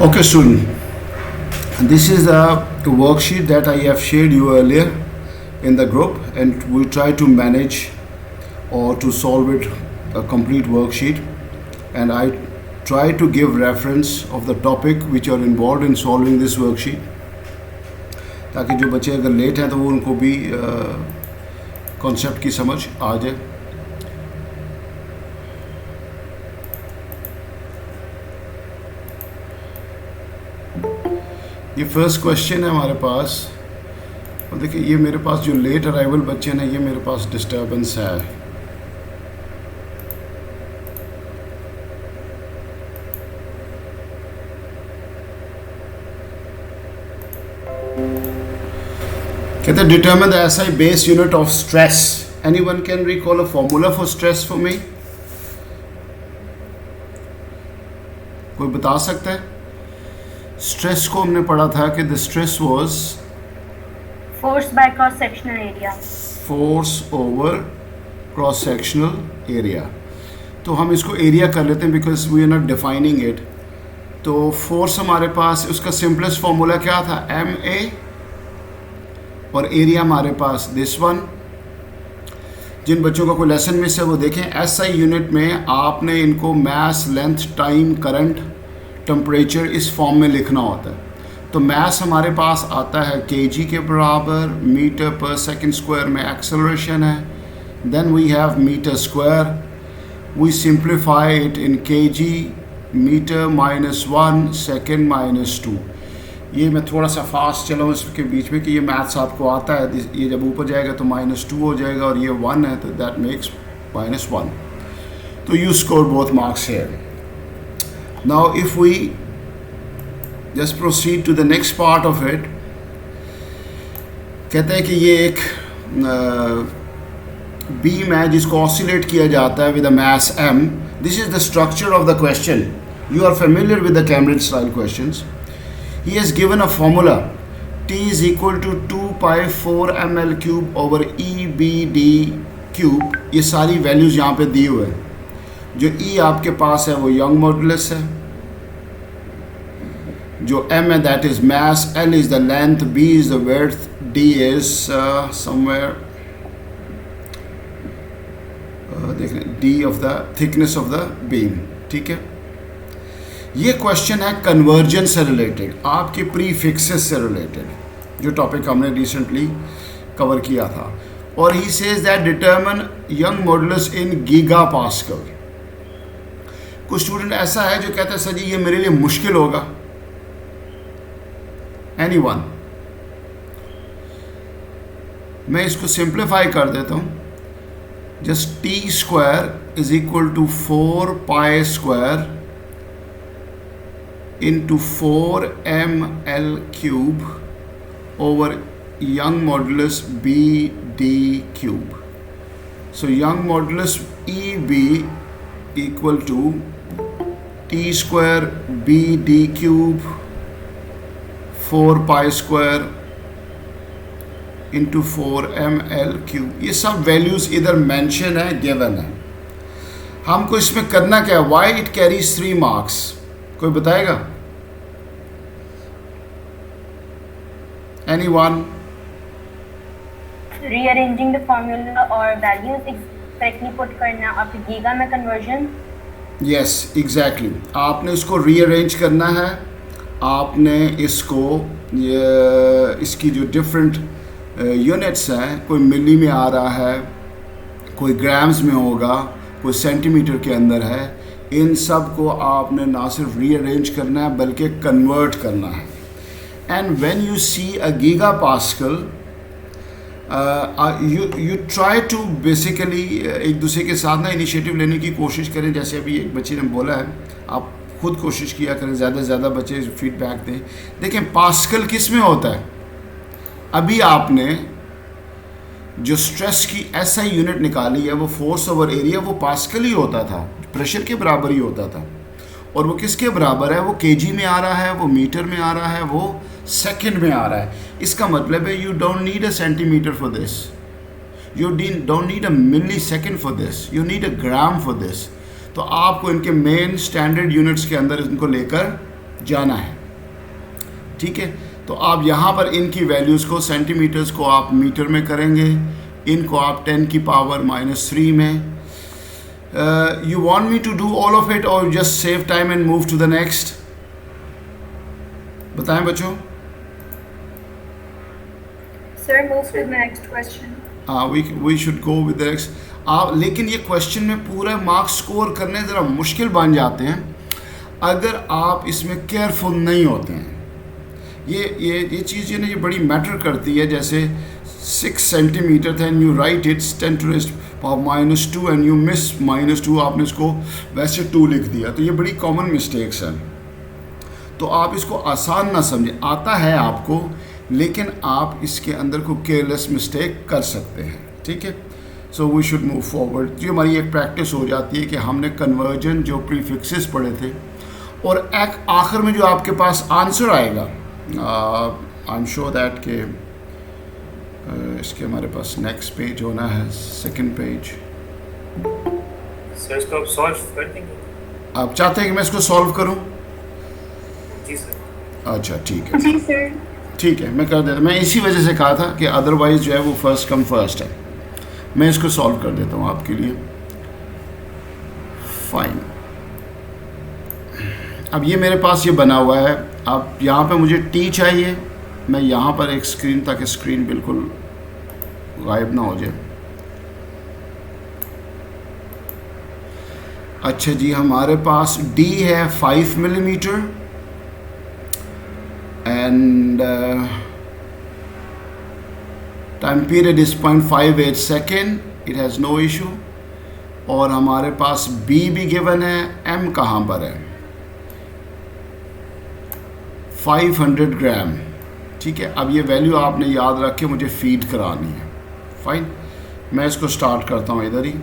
Okay, student. This is a worksheet that I have shared you earlier in the group, and we try to manage or to solve it a complete worksheet. And I try to give reference of the topic which are involved in solving this worksheet, ताकि जो बच्चे अगर late हैं तो वो उनको भी concept की समझ आ जाए. ये फर्स्ट क्वेश्चन है हमारे पास, और देखिए ये मेरे पास जो लेट अराइवल बच्चे हैं ये मेरे पास डिस्टर्बेंस है. कहते हैं determine the SI base unit of stress. Anyone can recall a formula for stress for me? कोई बता सकता है? स्ट्रेस को हमने पढ़ा था कि the stress was force by cross sectional area, force over cross sectional area. तो हम इसको एरिया कर लेते हैं because we are not defining it. तो फोर्स हमारे पास उसका सिंपलेस्ट फॉर्मूला क्या था? एम ए, और एरिया हमारे पास दिस वन. जिन बच्चों का कोई लेसन मिस है वो देखें. एसआई यूनिट में आपने इनको मास, लेंथ, टाइम, करंट, टेम्परेचर इस फॉर्म में लिखना होता है. तो मास हमारे पास आता है केजी के बराबर, मीटर पर सेकंड स्क्वायर में एक्सेलरेशन है. Then we have metre square. We simplify it in KG, metre -1, second -2. ये मैं थोड़ा सा फास्ट चलाऊँ इसके बीच में कि ये मैथ्स आपको आता है. ये जब ऊपर जाएगा तो -2 हो जाएगा, और ये 1 है तो दैट मेक्स -1. तो you score both marks here. Now if we just proceed to the next part of it, कहते हैं कि ये एक बीम है जिसको ऑसिलेट किया जाता है with a mass m. This is the structure of the question. You are familiar with the Cambridge style questions. He has given a formula T is equal to 2 pi 4 ml cube over EBD cube. ये सारी values यहाँ पे दी हुए हैं. जो E आपके पास है वो यंग मॉडुलस है, जो M है that is mass, L is the length, B is the width, D is somewhere देख लें D of the thickness of the beam. ठीक है. ये क्वेश्चन है कन्वर्जन से रिलेटेड, आपके प्रीफिक्सेस से रिलेटेड, जो टॉपिक हमने रिसेंटली कवर किया था. और he says that determine young modulus in giga pascal. कुछ स्टूडेंट ऐसा है जो कहता है सर जी ये मेरे लिए मुश्किल होगा. एनीवन? मैं इसको सिंप्लीफाई कर देता हूं. Just T square is equal to 4 pi square into 4 ml cube over young modulus BD cube. So young modulus EB equal to T square BD cube 4 pi square into 4 ml cube. ये सब values इधर mention है, given है. हमको इसमें करना क्या है? Why it carries 3 marks? कोई बताएगा? Anyone? रीअरेंजिंग द फॉर्मूला और वैल्यूज करेक्टली पुट करना और फिर गीगा में कन्वर्जन. Yes exactly. आपने इसको रीअरेंज करना है. आपने इसको इसकी जो डिफरेंट यूनिट्स हैं, कोई मिली में आ रहा है, कोई ग्राम्स में होगा, कोई सेंटीमीटर के अंदर है, इन सब को आपने ना सिर्फ रीअरेंज करना है बल्कि कन्वर्ट करना है. And when you see a giga pascal you try to basically एक दूसरे के साथ ना इनिशिएटिव लेने की कोशिश करें. जैसे अभी एक बच्चे ने बोला है, आप खुद कोशिश किया करें, ज़्यादा से ज़्यादा बच्चे फीडबैक दें. देखें पास्कल किस में होता है? अभी आपने जो स्ट्रेस की एसआई यूनिट निकाली है वो फोर्स ओवर एरिया, वो पास्कल ही होता था, प्रेशर के बराबर ही होता था. और वो किसके बराबर है? वो केजी में आ रहा है, वो मीटर में आ रहा है, वो सेकंड में आ रहा है. इसका मतलब है you don't need a centimetre for this, you don't need a millisecond for this, you need a gram for this. तो आपको इनके मेन स्टैंडर्ड यूनिट्स के अंदर इनको लेकर जाना है, ठीक है। तो आप यहाँ पर इनकी वैल्यूज़ को, सेंटीमीटर्स को आप मीटर में करेंगे, इनको आप 10 की पावर -3 में। You want me to do all of it और just save time and move to the next? बताएं बच्चों। Sir, move to the next question. We should go with the next. आप लेकिन ये क्वेश्चन में पूरा मार्क्स स्कोर करने ज़रा मुश्किल बन जाते हैं अगर आप इसमें केयरफुल नहीं होते हैं। ये चीज़ ये बड़ी मैटर करती है। जैसे 6 सेंटीमीटर था and you right it's 10 to the power -2 and you miss -2, आपने इसको वैसे 2 लिख दिया, तो ये बड़ी कॉमन मिस्टेक्स हैं। तो आप इसको आसान ना समझें, आता है आपको, लेकिन आप इसके अंदर को केयरलेस मिस्टेक कर सकते हैं, ठीक है। So we should move forward. जो हमारी एक प्रैक्टिस हो जाती है कि हमने कन्वर्जन जो प्रीफिक्सेस पढ़े थे और एक आखिर में जो आपके पास आंसर आएगा, आई एम श्योर दैट के इसके हमारे पास नेक्स्ट पेज होना है, सेकंड पेज। सर इसको आप सॉल्व कर देंगे? आप चाहते हैं कि मैं इसको सॉल्व करूं? जी सर। अच्छा ठीक है, जी सर। ठीक है, मैं कर देता। मैं इसी वजह से कहा था कि अदरवाइज़ जो है वो फर्स्ट कम फर्स्ट है। मैं इसको सॉल्व कर देता हूँ आपके लिए। फाइन। अब ये मेरे पास ये बना हुआ है। अब यहाँ पे मुझे टी चाहिए। मैं यहाँ पर एक स्क्रीन, ताकि स्क्रीन बिल्कुल गायब ना हो जाए। अच्छा जी, हमारे पास डी है 5 millimetre and time period is 0.58 second, it has no issue। और हमारे पास B भी गिवन है, M कहाँ पर है? 500 ग्राम, ठीक है। अब ये वैल्यू आपने याद रख के मुझे फीड करानी है। फाइन, मैं इसको स्टार्ट करता हूँ इधर ही।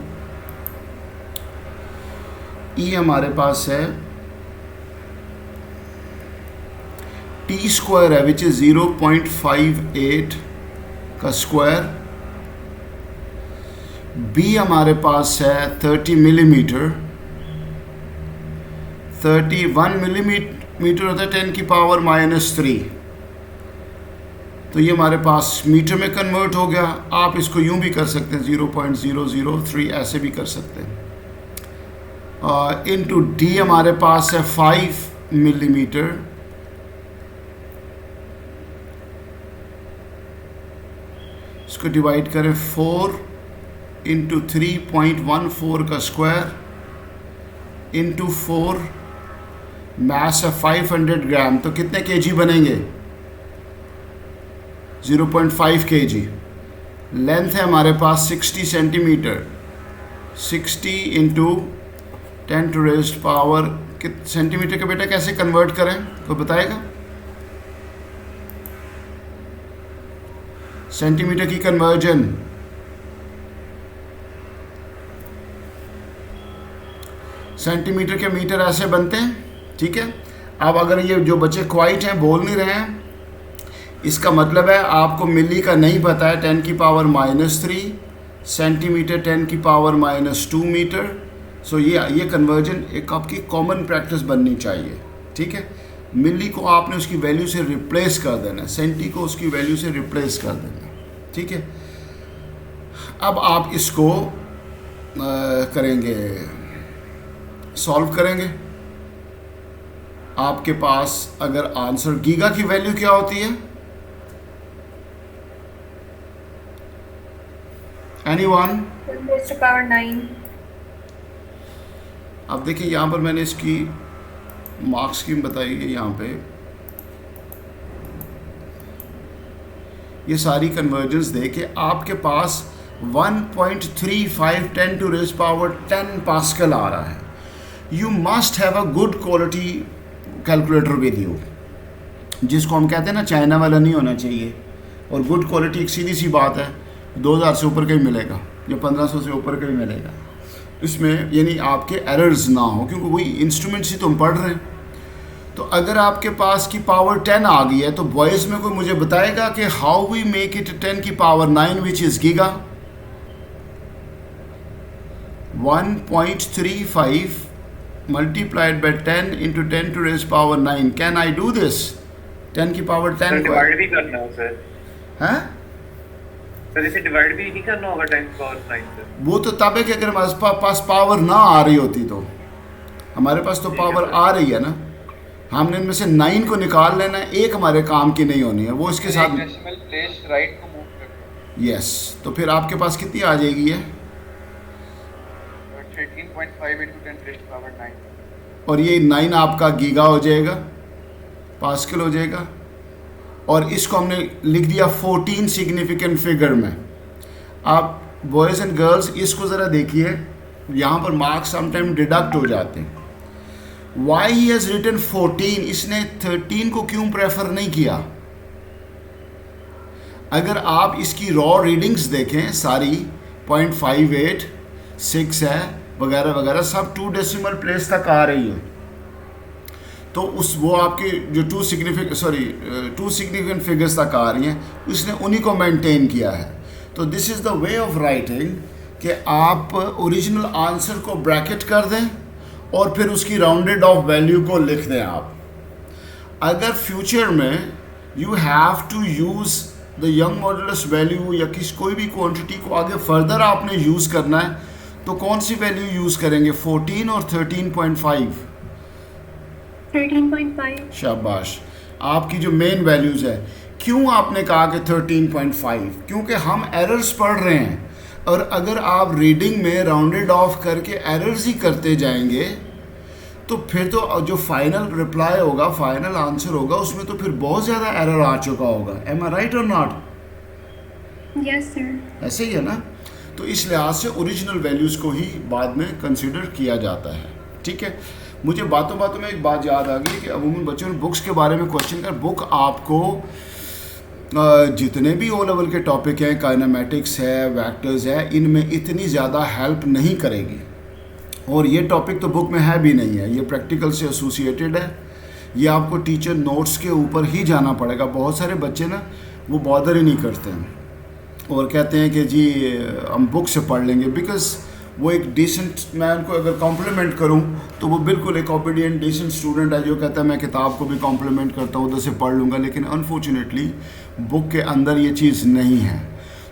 E हमारे पास है टी स्क्वायर है, विच इज़ 0.58 का स्क्वायर। बी हमारे पास है 30 मिलीमीटर। 31 मिलीमीटर होता है 10 की पावर -3। तो ये हमारे पास मीटर में कन्वर्ट हो गया। आप इसको यूं भी कर सकते हैं, 0.003 ऐसे भी कर सकते हैं। इनटू डी हमारे पास है 5 मिलीमीटर। इसको डिवाइड करें 4 इंटू 3.14 का स्क्वायर इंटू 4, मास है 500 ग्राम। तो कितने केजी बनेंगे? 0.5 kg। लेंथ है हमारे पास 60 centimetre. 60 into 10 to the power, centimetre का बेटा कैसे कन्वर्ट करें, कोई बताएगा? सेंटीमीटर की कन्वर्जन, सेंटीमीटर के मीटर ऐसे बनते हैं, ठीक है। अब अगर ये जो बच्चे क्वाइट हैं, बोल नहीं रहे हैं, इसका मतलब है आपको मिली का नहीं पता है। 10 की पावर -3 सेंटीमीटर, 10 की पावर -2 मीटर। सो ये कन्वर्जन एक आपकी कॉमन प्रैक्टिस बननी चाहिए, ठीक है। मिली को आपने उसकी वैल्यू से रिप्लेस कर देना, सेंटी को उसकी वैल्यू से रिप्लेस कर देना, ठीक है। अब आप इसको करेंगे, सॉल्व करेंगे। आपके पास अगर आंसर, गीगा की वैल्यू क्या होती है? एनीवन? 10⁻⁹ अब देखिए यहाँ पर मैंने इसकी मार्क्स स्कीम बताई है। यहाँ पे ये सारी कन्वर्जेंस दे के आपके पास 1.35 10 to the power 10 पास्कल आ रहा है। You must have a good quality calculator with you, जिसको हम कहते हैं ना चाइना वाला नहीं होना चाहिए। और गुड क्वालिटी एक सीधी सी बात है, 2000 से ऊपर का ही मिलेगा या 1500 से ऊपर का ही मिलेगा। इसमें यानी आपके एरर्स ना हो, क्योंकि वही इंस्ट्रूमेंट्स ही तो हम पढ़ रहे हैं। तो अगर आपके पास की पावर 10 आ गई है, तो बॉयज़ में कोई मुझे बताएगा कि हाउ वी मेक इट 10 की power 9 which is giga? 1.35 multiplied by 10 into 10 to raise power 9. Can I do this? 10 की पावर 10 को डिवाइड भी करना हो सर। हैं? सर इसे डिवाइड भी नहीं करना होगा 10 की पावर 9 से। वो तो तब है कि अगर हमारे पास पावर ना आ रही होती तो, हमारे पास तो पावर आ रही है ना, हमने इनमें से 9 को निकाल लेना है, एक हमारे काम की नहीं होनी है, वो इसके साथ डेसिमल प्लेस राइट को मूव करके यस। तो फिर आपके पास कितनी आ जाएगी है? 13.5 into 10 raised to power 9. और ये 9 आपका गीगा हो जाएगा, पास्कल हो जाएगा। और इसको हमने लिख दिया 14 सिग्निफिकेंट फिगर में। आप बॉयज़ एंड गर्ल्स इसको ज़रा देखिए, यहाँ पर मार्क्स समटाइम डिडक्ट हो जाते हैं। वाई ही हैज़ रिटन 14, इसने 13 को क्यों प्रेफर नहीं किया? अगर आप इसकी रॉ रीडिंग्स देखें सारी 0.58, 6 है वगैरह वगैरह, सब 2 डेसिमल प्लेस तक आ रही है। तो उस वो आपके जो 2 सिग्निफिकेंट फिगर्स तक आ रही हैं, उसने उन्हीं को मेंटेन किया है। तो this is the way of writing कि आप ओरिजिनल आंसर को ब्रैकेट कर दें और फिर उसकी राउंडेड ऑफ वैल्यू को लिख दें आप। अगर फ्यूचर में you have to use the Young modulus value या कोई भी क्वांटिटी को आगे फर्दर आपने यूज़ करना है, तो कौन सी वैल्यू यूज़ करेंगे, 14 और 13.5? 13.5। शाबाश, आपकी जो मेन वैल्यूज़ है। क्यों आपने कहा कि 13.5? क्योंकि हम एरर्स पढ़ रहे हैं, और अगर आप रीडिंग में राउंडेड ऑफ करके एरर्स ही करते जाएंगे तो फिर तो जो फाइनल रिप्लाई होगा, फाइनल आंसर होगा, उसमें तो फिर बहुत ज़्यादा एरर आ चुका होगा। एम आई राइट और नॉट? Yes sir. ऐसे ही है ना। तो इस लिहाज से ओरिजिनल वैल्यूज़ को ही बाद में कंसिडर किया जाता है। ठीक है, मुझे बातों बातों में एक बात याद आ गई कि अमूमन बच्चों ने बुक्स के बारे में क्वेश्चन कर, बुक आपको जितने भी ओ लेवल के टॉपिक हैं, काइनेमेटिक्स है, वेक्टर्स है, इनमें इतनी ज़्यादा हेल्प नहीं करेगी। और ये टॉपिक तो बुक में है भी नहीं है, ये प्रैक्टिकल से एसोसिएटेड है। ये आपको टीचर नोट्स के ऊपर ही जाना पड़ेगा। बहुत सारे बच्चे ना वो बॉदर ही नहीं करते हैं और कहते हैं कि जी हम बुक से पढ़ लेंगे, बिकॉज वो एक डिसेंट, मैं उनको अगर कॉम्प्लीमेंट करूं तो वो बिल्कुल एक ओबीडियंट डिसेंट स्टूडेंट है जो कहता है मैं किताब को भी कॉम्प्लीमेंट करता हूं, उधर से पढ़ लूँगा। लेकिन अनफॉर्चुनेटली बुक के अंदर ये चीज़ नहीं है।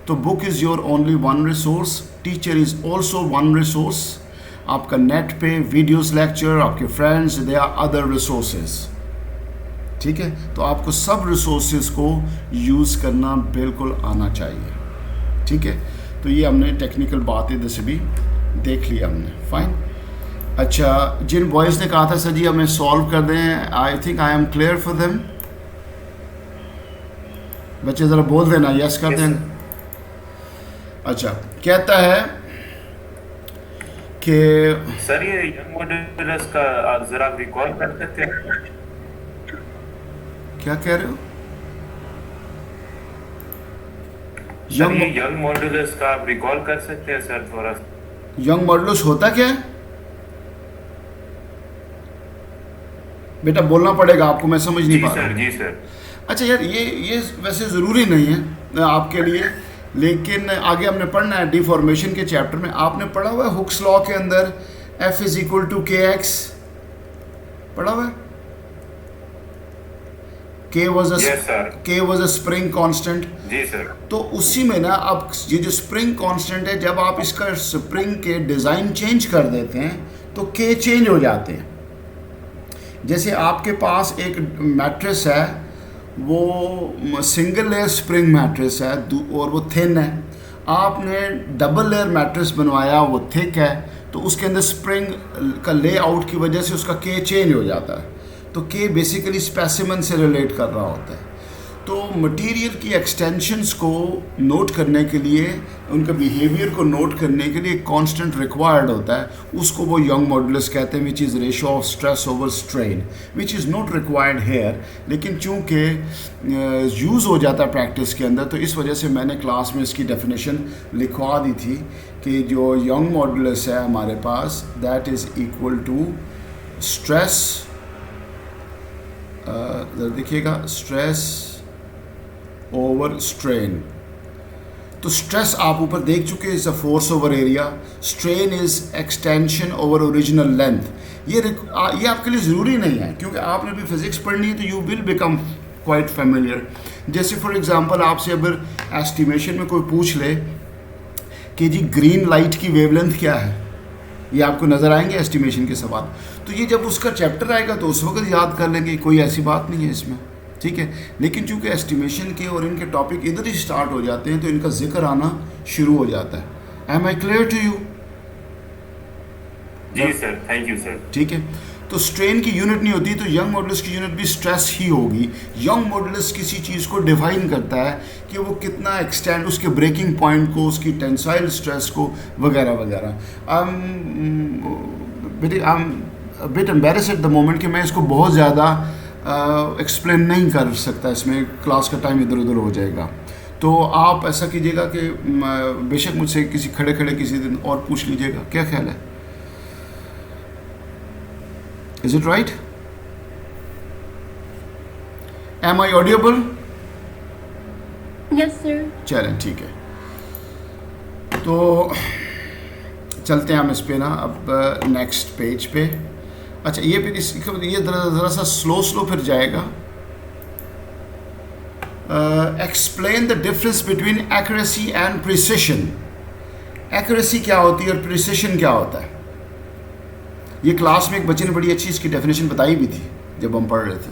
तो book is your only one resource, teacher is also one resource. आपका नेट पे वीडियोस लेक्चर, आपके friends, they are other resources. ठीक है, तो आपको सब रिसोर्सेज को यूज़ करना बिल्कुल आना चाहिए। ठीक है, तो ये हमने टेक्निकल बात इधर से भी देख लिया हमने। फाइन। अच्छा, जिन बॉयज़ ने कहा था सर जी हमें सॉल्व कर दें, I think I am clear for them. बच्चे ज़रा बोल देना यस कर दें। अच्छा, कहता है कि सर ये यंग मॉड्यूलस का आप जरा रिकॉल कर सकते हैं? क्या कह रहे हो? सर ये यंग मॉड्यूलस का आप रिकॉल कर सकते हैं सर थोड़ा? यंग मॉडुलस होता क्या है बेटा? बोलना पड़ेगा आपको, मैं समझ नहीं पा रहा। जी सर। अच्छा यार, ये वैसे ज़रूरी नहीं है आपके लिए, लेकिन आगे हमने पढ़ना है डिफॉर्मेशन के चैप्टर में। आपने पढ़ा हुआ है हुक्स लॉ के अंदर F is equal to KX, पढ़ा हुआ है? K was a spring constant. जी सर। तो उसी में ना, अब ये जो स्प्रिंग कांस्टेंट है, जब आप इसका स्प्रिंग के डिज़ाइन चेंज कर देते हैं तो K चेंज हो जाते हैं। जैसे आपके पास एक मैट्रेस है, वो सिंगल लेयर स्प्रिंग मैट्रेस है और वो थिन है। आपने डबल लेयर मैट्रेस बनवाया, वो थिक है, तो उसके अंदर स्प्रिंग का लेआउट की वजह से उसका K चेंज हो जाता है। तो K बेसिकली स्पेसिमन से रिलेट कर रहा होता है। तो मटेरियल की एक्सटेंशंस को नोट करने के लिए, उनका बिहेवियर को नोट करने के लिए एक कांस्टेंट रिक्वायर्ड होता है, उसको वो यंग मॉडुलस कहते हैं, which is ratio of stress over strain, which is not required here. लेकिन चूँकि यूज़ हो जाता है प्रैक्टिस के अंदर, तो इस वजह से मैंने क्लास में इसकी डेफिनेशन लिखवा दी थी कि जो यंग मॉडुलस है हमारे पास, that is equal to stress, देखिएगा, स्ट्रेस ओवर स्ट्रेन। तो स्ट्रेस आप ऊपर देख चुके, is a force over area, strain is extension over original length. ये आपके लिए ज़रूरी नहीं है, क्योंकि आपने भी फिज़िक्स पढ़नी है तो you will become quite familiar. जैसे फॉर एग्जांपल आपसे अगर एस्टिमेशन में कोई पूछ ले कि जी ग्रीन लाइट की वेवलेंथ क्या है, ये आपको नज़र आएंगे एस्टिमेशन के सवाल, तो ये जब उसका चैप्टर आएगा तो उस वक्त याद कर लेंगे, कोई ऐसी बात नहीं है इसमें, ठीक है। लेकिन चूंकि एस्टिमेशन के और इनके टॉपिक इधर ही स्टार्ट हो जाते हैं तो इनका जिक्र आना शुरू हो जाता है। Am I clear to you? जी सर, थैंक यू सर। ठीक है, तो स्ट्रेन की यूनिट नहीं होती, तो यंग मॉडुलस की यूनिट भी स्ट्रेस ही होगी। यंग मॉडुलस किसी चीज़ को डिफाइन करता है कि वो कितना एक्सटेंड, उसके ब्रेकिंग पॉइंट को, उसकी टेंसाइल स्ट्रेस को, वगैरह वगैरह। I am bit embarrassed at the moment कि मैं इसको बहुत ज़्यादा एक्सप्लेन नहीं कर सकता, इसमें क्लास का टाइम इधर उधर हो जाएगा। तो आप ऐसा कीजिएगा कि बेशक मुझसे किसी खड़े खड़े किसी दिन और पूछ लीजिएगा, क्या ख्याल है? Is it right? Am I audible? Yes, sir. चलें, ठीक है, तो चलते हैं हम इस पे ना अब नेक्स्ट पेज पे। अच्छा, ये फिर ये ज़रा सा स्लो फिर जाएगा। Explain the difference between accuracy and precision. Accuracy क्या होती है और प्रिसिशन क्या होता है? ये क्लास में एक बच्चे ने बड़ी अच्छी इसकी डेफिनेशन बताई भी थी जब हम पढ़ रहे थे।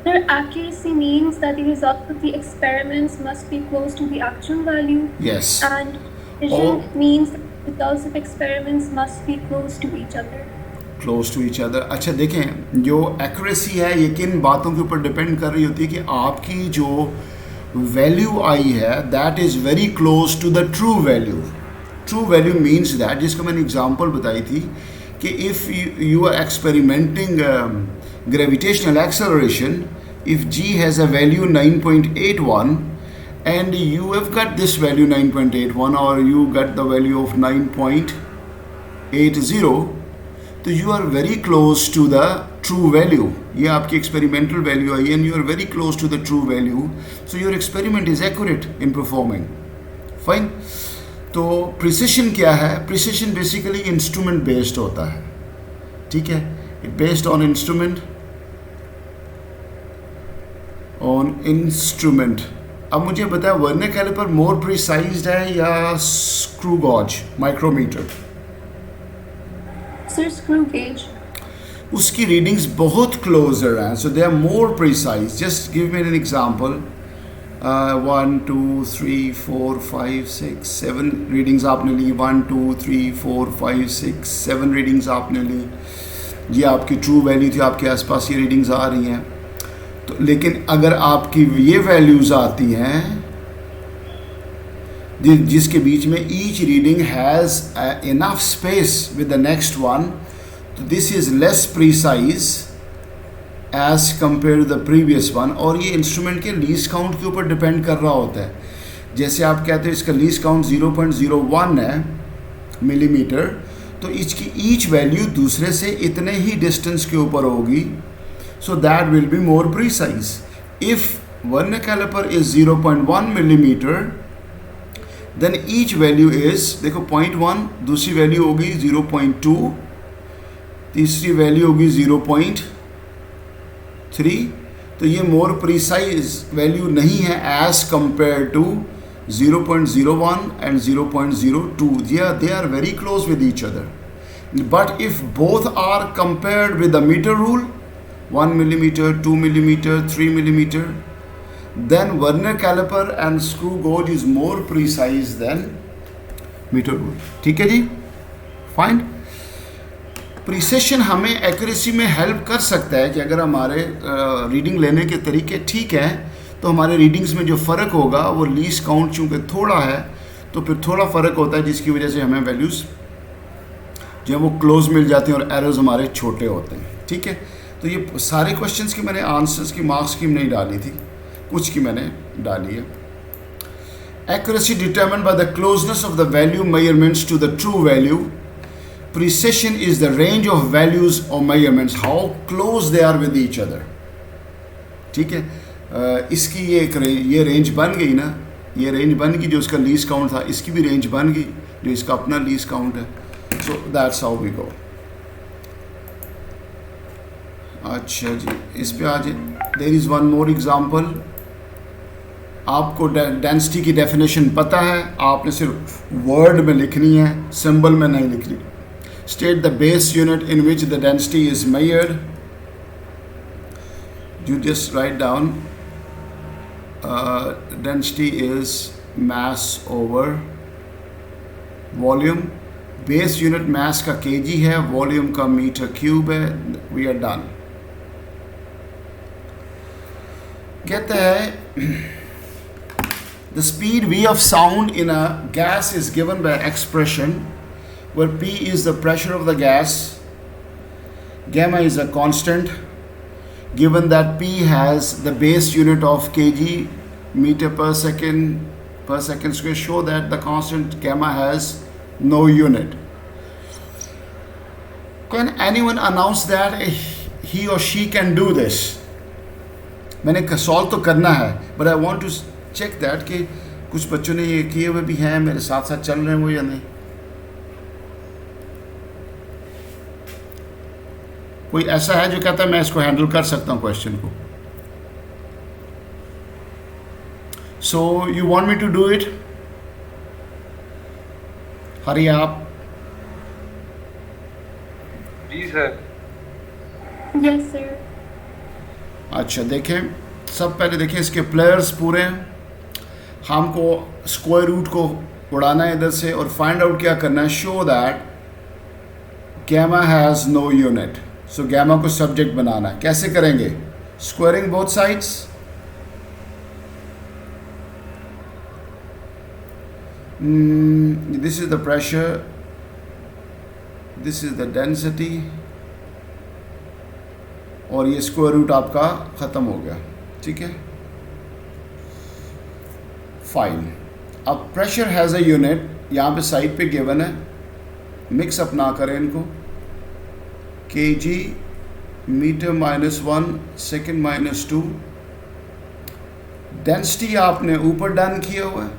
Sir, accuracy means that the results of the experiments must be close to the actual value. Yes. And precision means that the results of experiments must be close to each other. Close to each other. अच्छा देखें, जो accuracy है ये किन बातों के ऊपर depend कर रही होती है कि आपकी जो वैल्यू आई है that is very close to the true value. True value means that, जिसका मैंने एग्जांपल बताई थी कि if you are experimenting gravitational acceleration, if g has a value 9.81 and you have got this value 9.81 or you got the value of 9.80, तो you are very close to the true value. ये आपकी experimental value I and you are very close to the true value, so your experiment is accurate in performing. Fine. तो precision क्या है? Precision basically instrument based होता है, ठीक है, it based on instrument. अब मुझे बताया वर्नियर कैलिपर मोर प्रिसाइज्ड है या screw gauge micrometer? Sir, screw gauge. उसकी रीडिंग्स बहुत क्लोजर हैं, so they are more precise. Just give me an example. 1 2 3 4 5 6 7 readings आपने ली, 1 2 3 4 5 6 7 रीडिंग्स आपने ली। ये आपकी ट्रू वैल्यू थी, आपके आसपास ये रीडिंग्स आ रही हैं। तो लेकिन अगर आपकी ये वैल्यूज़ आती हैं जिसके बीच में each reading has enough space with the next one, तो this is less precise as compare to the previous one. और ये इंस्ट्रूमेंट के लीस्ट काउंट के ऊपर डिपेंड कर रहा होता है। जैसे आप कहते हो इसका लीस्ट काउंट 0.01 है मिलीमीटर, तो इसकी ईच वैल्यू दूसरे से इतने ही डिस्टेंस के ऊपर होगी, so that will be more precise. If vernier caliper is 0.1 millimetre, then each value is, देखो 0.1, दूसरी वैल्यू होगी 0.2, तीसरी वैल्यू होगी 0.3, तो ये मोर प्रिसाइज वैल्यू नहीं है as compare to 0.01 and 0.02. They are very close with each other. But if both are compared with the meter rule, 1 millimeter, 2 millimeter, 3 millimeter, then Werner caliper and screw gauge is more precise than meter rule. ठीक है जी, fine. Precision हमें accuracy में help कर सकता है कि अगर हमारे रीडिंग लेने के तरीके ठीक हैं तो हमारे रीडिंग्स में जो फ़र्क होगा वो लीस्ट काउंट चूँकि थोड़ा है तो फिर थोड़ा फ़र्क होता है, जिसकी वजह से हमें वैल्यूज़ जो है वो क्लोज मिल जाती हैं और एरर्स हमारे छोटे होते हैं। ठीक है, तो ये सारे क्वेश्चंस की मैंने आंसर्स की मार्क्स स्कीम नहीं डाली थी, कुछ की मैंने डाली है। Accuracy determined by the closeness of the value measurements to the true value. Precision is the range of values or measurements, how close they are with each other. ठीक है, इसकी ये रेंज बन गई ना, ये रेंज बन गई जो उसका लीस्ट काउंट था, इसकी भी रेंज बन गई जो इसका अपना लीस्ट काउंट है। So that's how we go. अच्छा जी, इस पे आ जाए। There is one more example. आपको डेंसिटी की डेफिनेशन पता है, आपने सिर्फ वर्ड में लिखनी है, सिंबल में नहीं लिखनी। State the base unit in which the density is measured. You just write down density is mass over volume. Base unit mass का केजी है, वॉल्यूम का मीटर क्यूब है। We are done. कहते हैं the speed v of sound in a gas is given by expression where p is the pressure of the gas, gamma is a constant. Given that p has the base unit of kg meter per second square, show that the constant gamma has no unit. Can anyone announce that he or she can do this? मैंने solve तो करना है, but I want to check that कि कुछ बच्चों ने ये किए हुए भी हैं, मेरे साथ साथ चल रहे हैं वो या नहीं। कोई ऐसा है जो कहता है मैं इसको हैंडल कर सकता हूँ क्वेश्चन को? So you want me to do it? Hurry up. जी सर। Yes, sir. अच्छा देखें, सब पहले देखें इसके प्लेयर्स पूरे हैं। हमको स्क्वायर रूट को उड़ाना है इधर से और फाइंड आउट क्या करना है, show that gamma has no unit. So gamma को सब्जेक्ट बनाना है। कैसे करेंगे? Squaring both sides. This is the pressure, this is the density, और ये स्क्वायर रूट आपका ख़त्म हो गया। ठीक है, फाइन। अब प्रेशर हैज़ अ यूनिट, यहाँ पे साइड पे गिवन है, मिक्स अप ना करें इनको। KG metre -1 second -2। डेंसिटी आपने ऊपर डन किया हुआ है,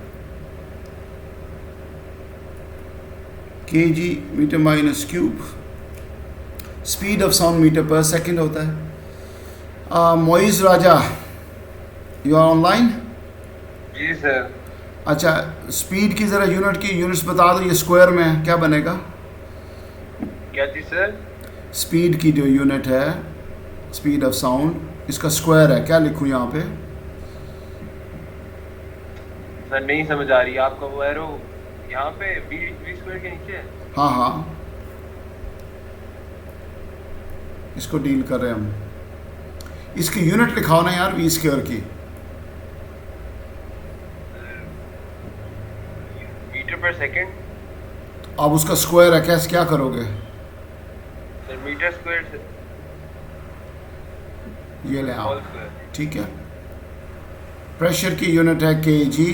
KG metre -cube. Speed of sound metre पर सेकेंड होता है। Moiz Raja, you are online? जी सर। अच्छा, स्पीड की ज़रा यूनिट की यूनिट्स बता दो। ये स्क्वायर में है, क्या बनेगा? क्या जी सर? स्पीड की जो यूनिट है, स्पीड ऑफ साउंड, इसका स्क्वायर है, क्या लिखूँ यहाँ पे? सर नहीं समझ आ रही आपका वो एरो यहाँ पे v स्क्वायर के नीचे है। हाँ हाँ, इसको डील कर रहे हैं हम। इसकी यूनिट लिखाओ ना यार, वी स्क्वायर की। मीटर पर सेकंड। अब उसका स्क्वायर है, कैसे क्या करोगे? सर मीटर स्क्वायर से ये ले आओ। Whole square. ठीक है, प्रेशर की यूनिट है केजी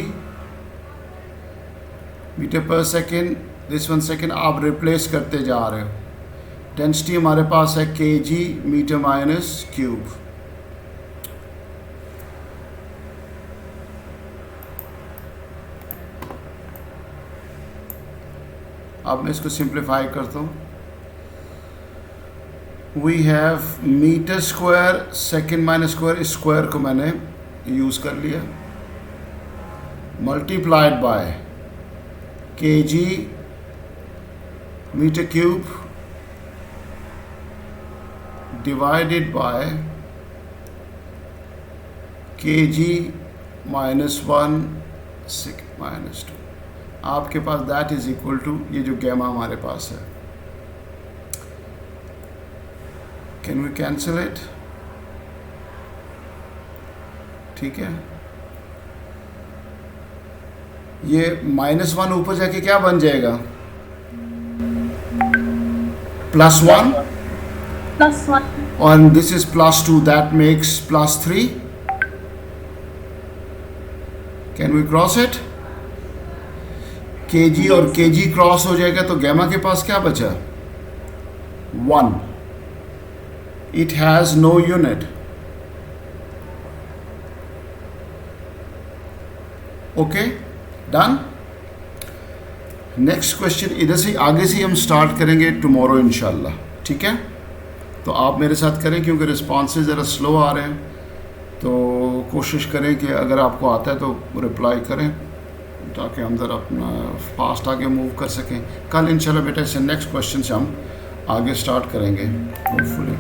मीटर पर सेकेंड। दिस 1 सेकेंड आप रिप्लेस करते जा रहे हो। डेंसिटी हमारे पास है केजी मीटर -क्यूब। अब मैं इसको सिंप्लीफाई करता हूँ। We have metre square second -square, इस स्क्वायर को मैंने यूज़ कर लिया, multiplied by KG metre cube divided by kg -1 second -2। आपके पास दैट इज इक्वल टू ये जो गैमा हमारे पास है। Can we cancel it? ठीक है, ये -1 ऊपर जाके क्या बन जाएगा? +1, +1. and this is +2, that makes +3. Can we cross it? kg और kg क्रॉस हो जाएगा तो गैमा के पास क्या बचा? 1. It has no unit. Okay, done. Next question इधर से आगे से हम स्टार्ट करेंगे टुमारो इंशाल्लाह। ठीक है, तो आप मेरे साथ करें क्योंकि रिस्पॉन्सेज ज़रा स्लो आ रहे हैं, तो कोशिश करें कि अगर आपको आता है तो रिप्लाई करें ताकि हम ज़रा अपना फास्ट आगे मूव कर सकें। कल इंशाल्लाह बेटा इससे नेक्स्ट क्वेश्चन से हम आगे स्टार्ट करेंगे होपफुली।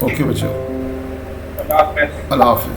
ओके बच्चों, अल्लाह हाफ़िज़।